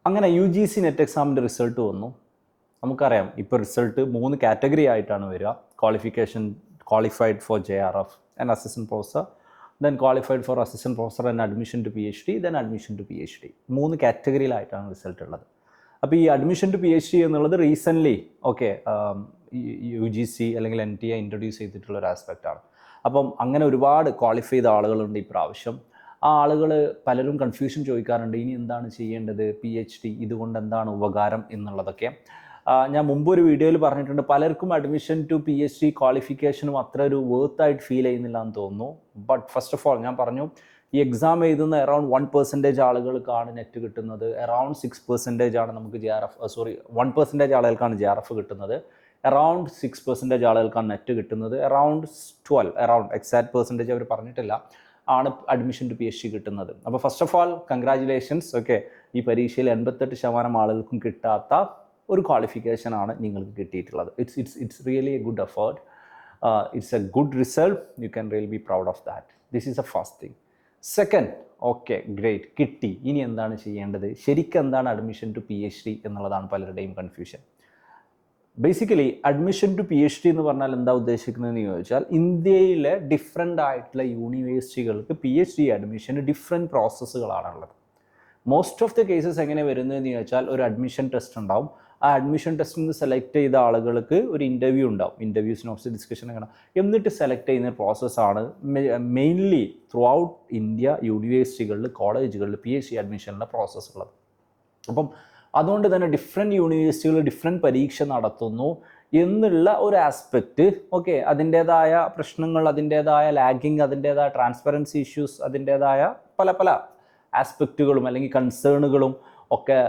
അങ്ങനെ U G C net എക്സാമിൻ്റെ result വന്നു. നമുക്കറിയാം ഇപ്പോൾ റിസൾട്ട് 3 കാറ്റഗറി ആയിട്ടാണ് വരിക. Qualified for JRF and assistant professor, then qualified for assistant professor and admission to PhD, then admission to PhD. 3 കാറ്റഗറിയിലായിട്ടാണ് result ഉള്ളത്. അപ്പോൾ ഈ അഡ്മിഷൻ ടു PhD എന്നുള്ളത് റീസെൻ്റ്ലി UGC അല്ലെങ്കിൽ NTA ഇൻട്രൊഡ്യൂസ് ചെയ്തിട്ടുള്ള ഒരു ആസ്പെക്റ്റാണ്. അപ്പം അങ്ങനെ ഒരുപാട് ക്വാളിഫൈ ചെയ്ത ആളുകളുണ്ട് ഇപ്രാവശ്യം. ആ ആളുകൾ പലരും കൺഫ്യൂഷൻ ചോദിക്കാറുണ്ട്, ഇനി എന്താണ് ചെയ്യേണ്ടത്, PhD ഇതുകൊണ്ട് എന്താണ് ഉപകാരം എന്നുള്ളതൊക്കെ. ഞാൻ മുമ്പ് ഒരു വീഡിയോയിൽ പറഞ്ഞിട്ടുണ്ട്, പലർക്കും അഡ്മിഷൻ ടു PhD ക്വാളിഫിക്കേഷനും അത്ര ഒരു വേർത്തായിട്ട് ഫീൽ ചെയ്യുന്നില്ല എന്ന് തോന്നുന്നു. ബട്ട് ഫസ്റ്റ് ഓഫ് ഓൾ ഞാൻ പറഞ്ഞു, ഈ എക്സാം എഴുതുന്ന അറൗണ്ട് 1% ആളുകൾക്കാണ് നെറ്റ് കിട്ടുന്നത്, അറൗണ്ട് 6% ആണ് നമുക്ക് 1% ആളുകൾക്കാണ് JRF കിട്ടുന്നത്, അറൗണ്ട് 6% ആളുകൾക്കാണ് നെറ്റ് കിട്ടുന്നത്, അറൗണ്ട് എക്സാക്ട് പെർസെൻറ്റേജ് അവർ പറഞ്ഞിട്ടില്ല, ആണ് അഡ്മിഷൻ ടു PhD കിട്ടുന്നത്. അപ്പോൾ ഫസ്റ്റ് ഓഫ് ഓൾ കൺഗ്രാജുലേഷൻസ്. ഈ പരീക്ഷയിൽ 88% ആളുകൾക്കും കിട്ടാത്ത ഒരു ക്വാളിഫിക്കേഷനാണ് നിങ്ങൾക്ക് കിട്ടിയിട്ടുള്ളത്. It's really A good effort. It's A good result. You can really be proud of that. This is A first thing. Second, great, കിട്ടി, ഇനി എന്താണ് ചെയ്യേണ്ടത്, ശരിക്കും എന്താണ് അഡ്മിഷൻ ടു PhD എന്നുള്ളതാണ് പലരുടെയും confusion. Basically admission to PhD എന്ന് പറഞ്ഞാൽ എന്താ ഉദ്ദേശിക്കുന്നതെന്ന് ചോദിച്ചാൽ, ഇന്ത്യയിലെ ഡിഫറെൻ്റ് ആയിട്ടുള്ള യൂണിവേഴ്സിറ്റികൾക്ക് PhD അഡ്മിഷന് ഡിഫറെൻറ്റ് പ്രോസസ്സുകളാണുള്ളത്. മോസ്റ്റ് ഓഫ് ദ കേസസ് എങ്ങനെ വരുന്നതെന്ന് ചോദിച്ചാൽ, ഒരു അഡ്മിഷൻ ടെസ്റ്റ് ഉണ്ടാവും. ആ അഡ്മിഷൻ ടെസ്റ്റിൽ നിന്ന് സെലക്ട് ചെയ്ത ആളുകൾക്ക് ഒരു ഇൻ്റർവ്യൂ ഉണ്ടാവും. ഇൻ്റർവ്യൂസിനോസ് ഡിസ്കഷൻ അങ്ങനെ, എന്നിട്ട് സെലക്ട് ചെയ്യുന്ന പ്രോസസ്സാണ് മെയിൻലി ത്രൂ ഔട്ട് ഇന്ത്യ യൂണിവേഴ്സിറ്റികളിൽ, കോളേജുകളിൽ PhD അഡ്മിഷനുള്ള പ്രോസസ്സുള്ളത്. അപ്പം അതുകൊണ്ട് തന്നെ ഡിഫറെൻറ്റ് യൂണിവേഴ്സിറ്റികൾ ഡിഫറെൻറ്റ് പരീക്ഷ നടത്തുന്നു എന്നുള്ള ഒരു ആസ്പെക്റ്റ്. അതിൻ്റേതായ പ്രശ്നങ്ങൾ, അതിൻ്റേതായ ലാഗിങ്, അതിൻ്റേതായ ട്രാൻസ്പെറൻസി ഇഷ്യൂസ്, അതിൻ്റേതായ പല ആസ്പെക്റ്റുകളും അല്ലെങ്കിൽ കൺസേണുകളും ഒക്കെ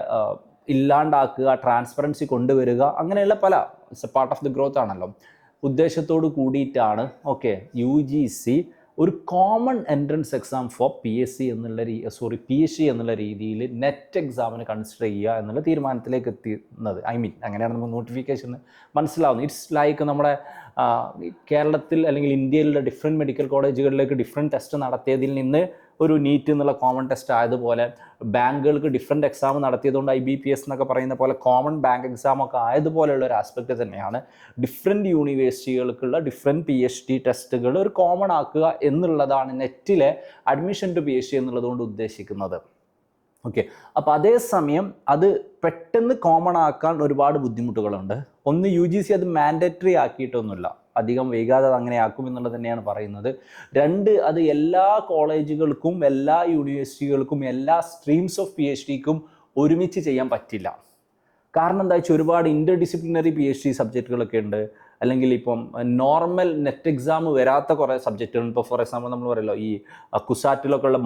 ഇല്ലാണ്ടാക്കുക, ട്രാൻസ്പെറൻസി കൊണ്ടുവരിക, അങ്ങനെയുള്ള it's a part of the growth ആണല്ലോ. ഉദ്ദേശത്തോട് കൂടിയിട്ടാണ് UGC ഒരു common entrance exam for PhD എന്നുള്ള രീതിയിൽ നെറ്റ് എക്സാമിന് കൺസിഡർ ചെയ്യുക എന്നുള്ള തീരുമാനത്തിലേക്ക് എത്തുന്നത്. അങ്ങനെയാണ് നമുക്ക് നോട്ടിഫിക്കേഷൻ മനസ്സിലാവുന്നത്. ഇറ്റ്സ് ലൈക്ക് നമ്മുടെ കേരളത്തിൽ അല്ലെങ്കിൽ ഇന്ത്യയിലുള്ള ഡിഫറെൻറ്റ് മെഡിക്കൽ കോളേജുകളിലേക്ക് ഡിഫറെൻറ്റ് ടെസ്റ്റ് നടത്തിയതിൽ നിന്ന് ഒരു നീറ്റ് എന്നുള്ള കോമൺ ടെസ്റ്റ് ആയതുപോലെ, ബാങ്കുകൾക്ക് ഡിഫറെൻറ്റ് എക്സാം നടത്തിയതുകൊണ്ട് IBPS എന്നൊക്കെ പറയുന്ന പോലെ കോമൺ ബാങ്ക് എക്സാം ഒക്കെ ആയതുപോലെയുള്ള ഒരു ആസ്പെക്റ്റ് തന്നെയാണ് ഡിഫറെൻറ്റ് യൂണിവേഴ്സിറ്റികൾക്കുള്ള ഡിഫറെൻറ്റ് PhD ടെസ്റ്റുകൾ ഒരു കോമൺ ആക്കുക എന്നുള്ളതാണ് നെറ്റിലെ അഡ്മിഷൻ ടു PhD എന്നുള്ളതുകൊണ്ട് ഉദ്ദേശിക്കുന്നത്. അപ്പോൾ അതേസമയം അത് പെട്ടെന്ന് കോമൺ ആക്കാൻ ഒരുപാട് ബുദ്ധിമുട്ടുകളുണ്ട്. ഒന്ന്, UGC അത് മാൻഡേറ്ററി ആക്കിയിട്ടൊന്നുമില്ല, അധികം വൈകാതെ അത് അങ്ങനെ ആക്കും എന്നുള്ളത് തന്നെയാണ് പറയുന്നത്. 2, അത് എല്ലാ കോളേജുകൾക്കും, എല്ലാ യൂണിവേഴ്സിറ്റികൾക്കും, എല്ലാ സ്ട്രീംസ് ഓഫ് PhDക്കും ഒരുമിച്ച് ചെയ്യാൻ പറ്റില്ല. കാരണം എന്താ വെച്ചാൽ ഒരുപാട് ഇൻ്റർ ഡിസിപ്ലിനറി PhD സബ്ജക്റ്റുകളൊക്കെ ഉണ്ട്. അല്ലെങ്കിൽ ഇപ്പം നോർമൽ നെറ്റ് എക്സാം വരാത്ത കുറേ സബ്ജക്റ്റുകൾ. ഇപ്പോൾ ഫോർ എക്സാമ്പിൾ നമ്മൾ പറയല്ലോ, ഈ കുസാറ്റിലൊക്കെ ഉള്ള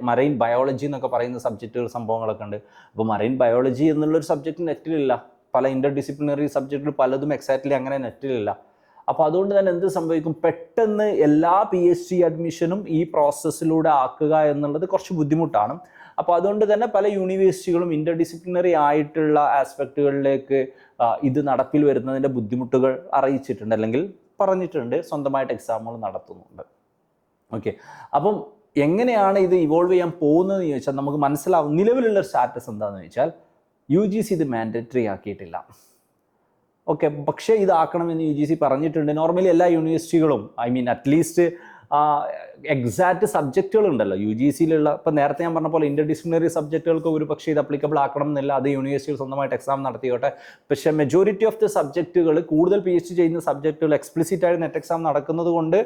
മറൈൻ ബയോളജി എന്നൊക്കെ പറയുന്ന സബ്ജക്റ്റുകൾ, സംഭവങ്ങളൊക്കെ ഉണ്ട്. അപ്പോൾ മറൈൻ ബയോളജി എന്നുള്ളൊരു സബ്ജക്റ്റ് നെറ്റിലില്ല. പല ഇൻ്റർ ഡിസിപ്ലിനറി സബ്ജക്റ്റുകൾ പലതും എക്സാക്ട്ലി അങ്ങനെ നെറ്റിലില്ല. അപ്പോൾ അതുകൊണ്ട് തന്നെ എന്ത് സംഭവിക്കും, പെട്ടെന്ന് എല്ലാ PhD അഡ്മിഷനും ഈ പ്രോസസ്സിലൂടെ ആക്കുക എന്നുള്ളത് കുറച്ച് ബുദ്ധിമുട്ടാണ്. അപ്പോൾ അതുകൊണ്ട് തന്നെ പല യൂണിവേഴ്സിറ്റികളും ഇൻ്റർ ഡിസിപ്ലിനറി ആയിട്ടുള്ള ആസ്പെക്റ്റുകളിലേക്ക് ഇത് നടപ്പിൽ വരുന്നതിൻ്റെ ബുദ്ധിമുട്ടുകൾ അറിയിച്ചിട്ടുണ്ട്, അല്ലെങ്കിൽ പറഞ്ഞിട്ടുണ്ട്, സ്വന്തമായിട്ട് എക്സാമുകൾ നടത്തുന്നുണ്ട്. അപ്പം എങ്ങനെയാണ് ഇത് ഇവോൾവ് ചെയ്യാൻ പോകുന്നതെന്ന് ചോദിച്ചാൽ നമുക്ക് മനസ്സിലാവും. നിലവിലുള്ള സ്റ്റാറ്റസ് എന്താണെന്ന് ചോദിച്ചാൽ, UGC ഇത് മാൻഡേറ്ററി ആക്കിയിട്ടില്ല. പക്ഷേ ഇതാക്കണമെന്ന് UGC പറഞ്ഞിട്ടുണ്ട്. നോർമലി എല്ലാ യൂണിവേഴ്സിറ്റികളും അറ്റ്ലീസ്റ്റ് എക്സാക്റ്റ് സബ്ജക്റ്റുകളുണ്ടല്ലോ UGCയിലുള്ള. ഇപ്പം നേരത്തെ ഞാൻ പറഞ്ഞ പോലെ ഇൻ്റർ ഡിസിപ്ലിനറി സബ്ജക്റ്റുകൾക്ക് ഒരു പക്ഷേ ഇത് അപ്ലിക്കബിൾ ആക്കണം എന്നില്ല, അത് യൂണിവേഴ്സിറ്റികൾ സ്വന്തമായിട്ട് എക്സാം നടത്തിയോട്ടെ. പക്ഷേ മെജോറിറ്റി ഓഫ് ദി സബ്ജക്റ്റുകൾ, കൂടുതൽ PhD ചെയ്യുന്ന സബ്ജക്റ്റുകൾ എക്സ്പ്ലിസിറ്റ് ആയിട്ട് നെറ്റ് എക്സാം നടക്കുന്നത് കൊണ്ട്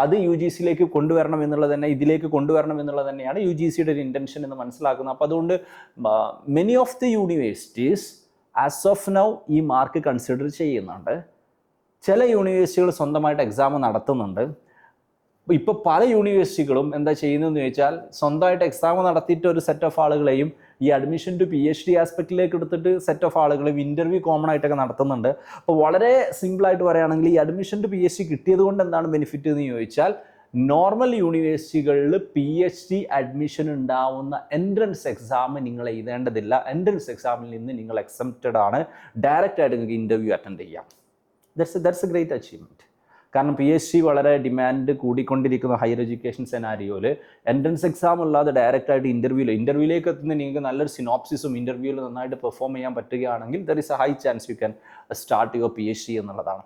അത് UGCയിലേക്ക് കൊണ്ടുവരണം എന്നുള്ളത് തന്നെ, ഇതിലേക്ക് കൊണ്ടുവരണം എന്നുള്ളത് തന്നെയാണ് UGCയുടെ ഒരു ഇൻറ്റൻഷൻ എന്ന് മനസ്സിലാക്കുന്നത്. അപ്പോൾ അതുകൊണ്ട് many of the universities as of now ഈ മാർക്ക് കൺസിഡർ ചെയ്യുന്നുണ്ട്. ചില യൂണിവേഴ്സിറ്റികൾ സ്വന്തമായിട്ട് എക്സാം നടത്തുന്നുണ്ട്. ഇപ്പോൾ പല യൂണിവേഴ്സിറ്റികളും എന്താ ചെയ്യുന്നതെന്ന് ചോദിച്ചാൽ, സ്വന്തമായിട്ട് എക്സാം നടത്തിയിട്ട് ഒരു സെറ്റ് ഓഫ് ആളുകളെയും ഈ അഡ്മിഷൻ ടു PhD ആസ്പെക്റ്റിലേക്ക് എടുത്തിട്ട് സെറ്റ് ഓഫ് ആളുകളെയും ഇൻ്റർവ്യൂ കോമൺ ആയിട്ടൊക്കെ നടത്തുന്നുണ്ട്. അപ്പോൾ വളരെ സിമ്പിളായിട്ട് പറയുകയാണെങ്കിൽ, ഈ അഡ്മിഷൻ ടു PhD കിട്ടിയത് കൊണ്ട് എന്താണ് ബെനിഫിറ്റ് എന്ന് ചോദിച്ചാൽ, നോർമൽ യൂണിവേഴ്സിറ്റികളിൽ PhD അഡ്മിഷൻ ഉണ്ടാവുന്ന എൻട്രൻസ് എക്സാം നിങ്ങൾ എഴുതേണ്ടതില്ല. എൻട്രൻസ് എക്സാമിൽ നിന്ന് നിങ്ങൾ എക്സംപ്റ്റഡ് ആണ്. ഡയറക്റ്റ് ആയിട്ട് നിങ്ങൾക്ക് ഇൻ്റർവ്യൂ അറ്റൻഡ് ചെയ്യാം. That's a great achievement. കാരണം PhD വളരെ ഡിമാൻഡ് കൂടിക്കൊണ്ടിരിക്കുന്ന ഹയർ എഡ്യൂക്കേഷൻ സെനാരിയോയിൽ എൻട്രൻസ് എക്സാം അല്ലാതെ ഡയറക്റ്റായിട്ട് ഇൻ്റർവ്യൂയിലേക്ക് എത്തുന്ന നിങ്ങൾക്ക് നല്ലൊരു സിനോപ്സിസും ഇൻ്റർവ്യൂവിൽ നന്നായിട്ട് പെർഫോം ചെയ്യാൻ പറ്റുകയാണെങ്കിൽ there is A high chance you can start your PhD എന്നുള്ളതാണ്.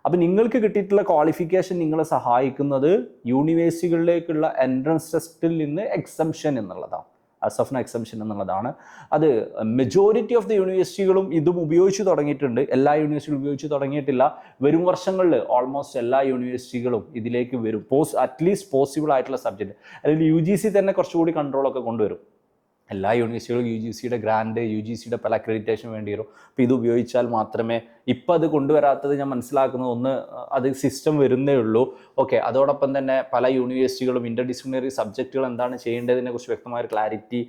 അപ്പോൾ നിങ്ങൾക്ക് കിട്ടിയിട്ടുള്ള ക്വാളിഫിക്കേഷൻ നിങ്ങളെ സഹായിക്കുന്നത് യൂണിവേഴ്സിറ്റികളിലേക്കുള്ള എൻട്രൻസ് ടെസ്റ്റിൽ നിന്ന് എക്സംഷൻ എന്നുള്ളതാണ്, അസഫ്ന എക്സംഷൻ എന്നുള്ളതാണ്. അത് മെജോറിറ്റി ഓഫ് ദി യൂണിവേഴ്സിറ്റികളും ഇതും ഉപയോഗിച്ച് തുടങ്ങിയിട്ടുണ്ട്. എല്ലാ യൂണിവേഴ്സിറ്റികളും ഉപയോഗിച്ച് തുടങ്ങിയിട്ടില്ല. വരും വർഷങ്ങളിൽ ഓൾമോസ്റ്റ് എല്ലാ യൂണിവേഴ്സിറ്റികളും ഇതിലേക്ക് വരും. അറ്റ്ലീസ്റ്റ് പോസിബിൾ ആയിട്ടുള്ള സബ്ജക്റ്റ്, അല്ലെങ്കിൽ UGC തന്നെ കുറച്ചുകൂടി കൺട്രോളൊക്കെ കൊണ്ടുവരും. എല്ലാ യൂണിവേഴ്സിറ്റികളും UGCയുടെ ഗ്രാൻഡ്, UGCയുടെ പല അക്രഡിറ്റേഷൻ വേണ്ടി വരും. അപ്പോൾ ഇത് ഉപയോഗിച്ചാൽ മാത്രമേ, ഇപ്പം അത് കൊണ്ടുവരാത്തത് ഞാൻ മനസ്സിലാക്കുന്നത്, ഒന്ന് അത് സിസ്റ്റം വരുന്നേ ഉള്ളൂ. ഓക്കെ, അതോടൊപ്പം തന്നെ പല യൂണിവേഴ്സിറ്റികളും ഇൻ്റർ ഡിസിപ്ലിനറി സബ്ജക്റ്റുകൾ എന്താണ് ചെയ്യേണ്ടതിനെ കുറിച്ച് വ്യക്തമായ ക്ലാരിറ്റി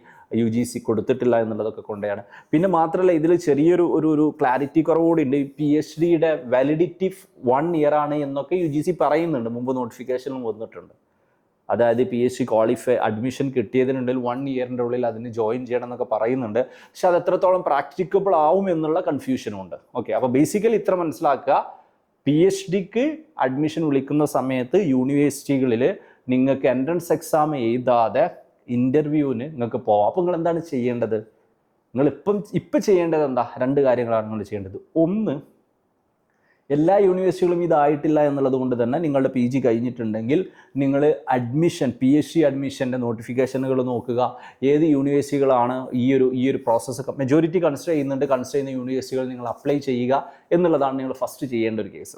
UGC കൊടുത്തിട്ടില്ല എന്നുള്ളതൊക്കെ കൊണ്ടാണ്. പിന്നെ മാത്രമല്ല ഇതിൽ ചെറിയൊരു ഒരു ക്ലാരിറ്റി കുറവുകൂടി ഉണ്ട്. PhDയുടെ വാലിഡിറ്റി 1 year ആണ് എന്നൊക്കെ UGC പറയുന്നുണ്ട്, മുമ്പ് നോട്ടിഫിക്കേഷനും വന്നിട്ടുണ്ട്. അതായത് PhD അഡ്മിഷൻ കിട്ടിയതിനുള്ളിൽ 1 yearൻ്റെ ഉള്ളിൽ അതിന് ജോയിൻ ചെയ്യണം എന്നൊക്കെ പറയുന്നുണ്ട്. പക്ഷെ അത് എത്രത്തോളം പ്രാക്ടിക്കബിൾ ആവും എന്നുള്ള കൺഫ്യൂഷനും ഉണ്ട്. ഓക്കെ, അപ്പോൾ ബേസിക്കലി ഇത്ര മനസ്സിലാക്കുക, PhDക്ക് അഡ്മിഷൻ വിളിക്കുന്ന സമയത്ത് യൂണിവേഴ്സിറ്റികളിൽ നിങ്ങൾക്ക് എൻട്രൻസ് എക്സാം എഴുതാതെ ഇൻ്റർവ്യൂവിന് നിങ്ങൾക്ക് പോവാം. അപ്പോൾ നിങ്ങൾ എന്താണ് ചെയ്യേണ്ടത്? നിങ്ങൾ ഇപ്പം ചെയ്യേണ്ടത് എന്താ? 2 കാര്യങ്ങളാണ് നിങ്ങൾ ചെയ്യേണ്ടത്. ഒന്ന്, എല്ലാ യൂണിവേഴ്സിറ്റികളും ഇതായിട്ടില്ല എന്നുള്ളത് കൊണ്ട് തന്നെ നിങ്ങളുടെ PG കഴിഞ്ഞിട്ടുണ്ടെങ്കിൽ നിങ്ങൾ PhD അഡ്മിഷൻ്റെ നോട്ടിഫിക്കേഷനുകൾ നോക്കുക. ഏത് യൂണിവേഴ്സിറ്റികളാണ് ഈ ഒരു പ്രോസസ്സ് മെജോറിറ്റി കൺസിഡർ ചെയ്യുന്ന യൂണിവേഴ്സിറ്റികൾ നിങ്ങൾ അപ്ലൈ ചെയ്യുക എന്നുള്ളതാണ് നിങ്ങൾ ഫസ്റ്റ് ചെയ്യേണ്ട ഒരു കേസ്.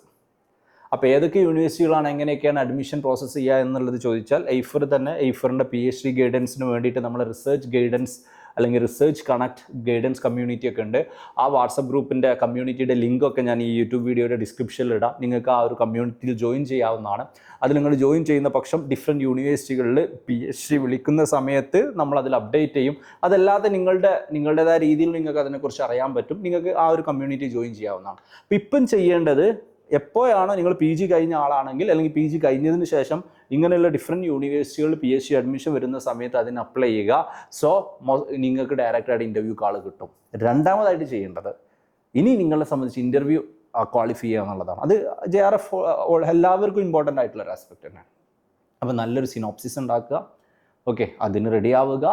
അപ്പോൾ ഏതൊക്കെ യൂണിവേഴ്സിറ്റികളാണ്, എങ്ങനെയൊക്കെയാണ് അഡ്മിഷൻ പ്രോസസ്സ് ചെയ്യുക എന്നുള്ളത് ചോദിച്ചാൽ എയ്ഫറിൻ്റെ PhD ഗൈഡൻസിന് വേണ്ടിയിട്ട് നമ്മൾ റിസർച്ച് ഗൈഡൻസ് അല്ലെങ്കിൽ റിസർച്ച് കണക്ട് ഗൈഡൻസ് കമ്മ്യൂണിറ്റി ഒക്കെ ഉണ്ട്. ആ വാട്സപ്പ് ഗ്രൂപ്പിൻ്റെ കമ്മ്യൂണിറ്റിയുടെ ലിങ്കൊക്കെ ഞാൻ ഈ യൂട്യൂബ് വീഡിയോയുടെ ഡിസ്ക്രിപ്ഷനിൽ ഇടാം. നിങ്ങൾക്ക് ആ ഒരു കമ്മ്യൂണിറ്റിയിൽ ജോയിൻ ചെയ്യാവുന്നതാണ്. അത് നിങ്ങൾ ജോയിൻ ചെയ്യുന്ന പക്ഷം ഡിഫറെൻറ്റ് യൂണിവേഴ്സിറ്റികളിൽ PhD വിളിക്കുന്ന സമയത്ത് നമ്മളതിൽ അപ്ഡേറ്റ് ചെയ്യും. അതല്ലാതെ നിങ്ങളുടേതായ രീതിയിൽ നിങ്ങൾക്ക് അതിനെക്കുറിച്ച് അറിയാൻ പറ്റും. നിങ്ങൾക്ക് ആ ഒരു കമ്മ്യൂണിറ്റി ജോയിൻ ചെയ്യാവുന്നതാണ്. അപ്പോൾ ഇപ്പം ചെയ്യേണ്ടത്, എപ്പോഴാണോ നിങ്ങൾ PG കഴിഞ്ഞ ആളാണെങ്കിൽ അല്ലെങ്കിൽ PG കഴിഞ്ഞതിന് ശേഷം ഇങ്ങനെയുള്ള ഡിഫറെൻറ്റ് യൂണിവേഴ്സിറ്റികളിൽ PhD അഡ്മിഷൻ വരുന്ന സമയത്ത് അതിന് അപ്ലൈ ചെയ്യുക. സോ നിങ്ങൾക്ക് ഡയറക്റ്റായിട്ട് ഇൻ്റർവ്യൂ കാൾ കിട്ടും. രണ്ടാമതായിട്ട് ചെയ്യേണ്ടത്, ഇനി നിങ്ങളെ സംബന്ധിച്ച് ഇൻ്റർവ്യൂ ക്വാളിഫൈ ചെയ്യുക എന്നുള്ളതാണ്. അത് JRF എല്ലാവർക്കും ഇമ്പോർട്ടൻ്റ് ആയിട്ടുള്ളൊരു ആസ്പെക്റ്റ് തന്നെയാണ്. അപ്പോൾ നല്ലൊരു സിനോപ്സിസ് ഉണ്ടാക്കുക. ഓക്കെ, അതിന് റെഡി ആവുക.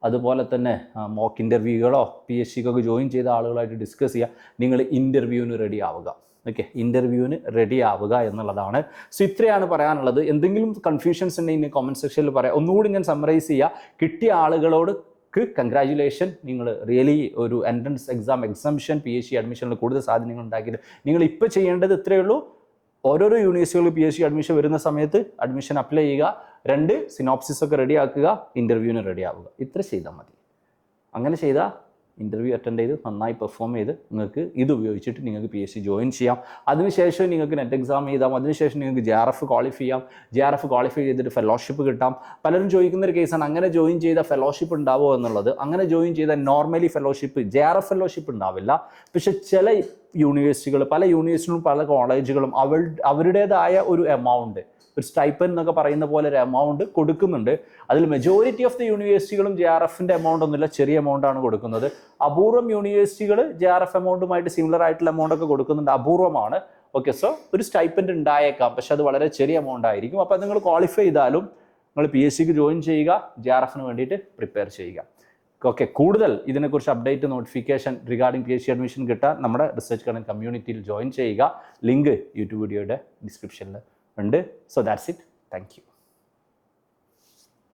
അതുപോലെ തന്നെ മോക്ക് ഇൻ്റർവ്യൂകളോ PhDക്കൊക്കെ ജോയിൻ ചെയ്ത ആളുകളായിട്ട് ഡിസ്കസ് ചെയ്യുക. നിങ്ങൾ ഇൻ്റർവ്യൂവിന് റെഡി ആവുക. ഓക്കെ, ഇൻ്റർവ്യൂവിന് റെഡി ആവുക എന്നുള്ളതാണ്. സോ ഇത്രയാണ് പറയാനുള്ളത്. എന്തെങ്കിലും കൺഫ്യൂഷൻസ് ഉണ്ടെങ്കിൽ കമൻറ്റ് സെക്ഷനിൽ പറയാം. ഒന്നുകൂടി ഞാൻ സമ്മറൈസ് ചെയ്യുക. കിട്ടിയ ആളുകളോട് കൺഗ്രാജുലേഷൻ, നിങ്ങൾ റിയലി ഒരു എൻട്രൻസ് എക്സാംഷൻ PhD അഡ്മിഷനിൽ കൂടുതൽ സാധ്യതകൾ ഉണ്ടാക്കിയിട്ട് നിങ്ങൾ ഇപ്പോൾ ചെയ്യേണ്ടത് ഇത്രയേ ഉള്ളൂ. ഓരോരോ യൂണിവേഴ്സിറ്റികളിൽ PhD അഡ്മിഷൻ വരുന്ന സമയത്ത് അഡ്മിഷൻ അപ്ലൈ ചെയ്യുക. 2 സിനോപ്സിസ് ഒക്കെ റെഡി ആക്കുക. ഇൻ്റർവ്യൂവിന് റെഡി ആവുക. ഇത്ര ചെയ്താൽ മതി. അങ്ങനെ ചെയ്താൽ ഇൻ്റർവ്യൂ അറ്റൻഡ് ചെയ്ത് നന്നായി പെർഫോം ചെയ്ത് നിങ്ങൾക്ക് ഇത് ഉപയോഗിച്ചിട്ട് നിങ്ങൾക്ക് PhD ജോയിൻ ചെയ്യാം. അതിനുശേഷം നിങ്ങൾക്ക് നെറ്റ് എക്സാം എഴുതാം. അതിനുശേഷം നിങ്ങൾക്ക് JRF ക്വാളിഫൈ ചെയ്യാം. JRF ക്വാളിഫൈ ചെയ്തിട്ട് ഫെലോഷിപ്പ് കിട്ടാം. പലരും ചോദിക്കുന്ന ഒരു കേസാണ്, അങ്ങനെ ജോയിൻ ചെയ്ത ഫെലോഷിപ്പ് ഉണ്ടാവുമോ എന്നുള്ളത്. അങ്ങനെ ജോയിൻ ചെയ്ത നോർമലി JRF ഫെലോഷിപ്പ് ഉണ്ടാവില്ല. പക്ഷെ ചില യൂണിവേഴ്സിറ്റികൾ, പല യൂണിവേഴ്സിറ്റികളും പല കോളേജുകളും അവരുടേതായ ഒരു എമൗണ്ട്, ഒരു സ്റ്റൈപ്പൻഡ് എന്നൊക്കെ പറയുന്ന പോലെ ഒരു എമൗണ്ട് കൊടുക്കുന്നുണ്ട്. അതിൽ മെജോറിറ്റി ഓഫ് ദി യൂണിവേഴ്സിറ്റികളും JRFൻ്റെ എമൗണ്ട് ഒന്നുമില്ല, ചെറിയ എമൗണ്ടാണ് കൊടുക്കുന്നത്. അപൂർവം യൂണിവേഴ്സിറ്റികൾ JRF എമൗണ്ടുമായിട്ട് സിമിലർ ആയിട്ടുള്ള എമൗണ്ട് ഒക്കെ കൊടുക്കുന്നുണ്ട്, അപൂർവമാണ്. ഓക്കെ, സോ ഒരു സ്റ്റൈപ്പൻഡ് ഉണ്ടായേക്കാം, പക്ഷെ അത് വളരെ ചെറിയ എമൗണ്ട് ആയിരിക്കും. അപ്പോൾ നിങ്ങൾ ക്വാളിഫൈ ചെയ്താലും നിങ്ങൾ PhDക്ക് ജോയിൻ ചെയ്യുക, JRFന് വേണ്ടിയിട്ട് പ്രിപ്പയർ ചെയ്യുക. ഓക്കെ, കൂടുതൽ ഇതിനെക്കുറിച്ച് update notification regarding PhD admission കിട്ടാൻ നമ്മുടെ റിസർച്ച് കണക്ട് കമ്മ്യൂണിറ്റിയിൽ ജോയിൻ ചെയ്യുക. ലിങ്ക് യൂട്യൂബ് വീഡിയോയുടെ ഡിസ്ക്രിപ്ഷനിൽ ഉണ്ട്. So that's it. Thank you.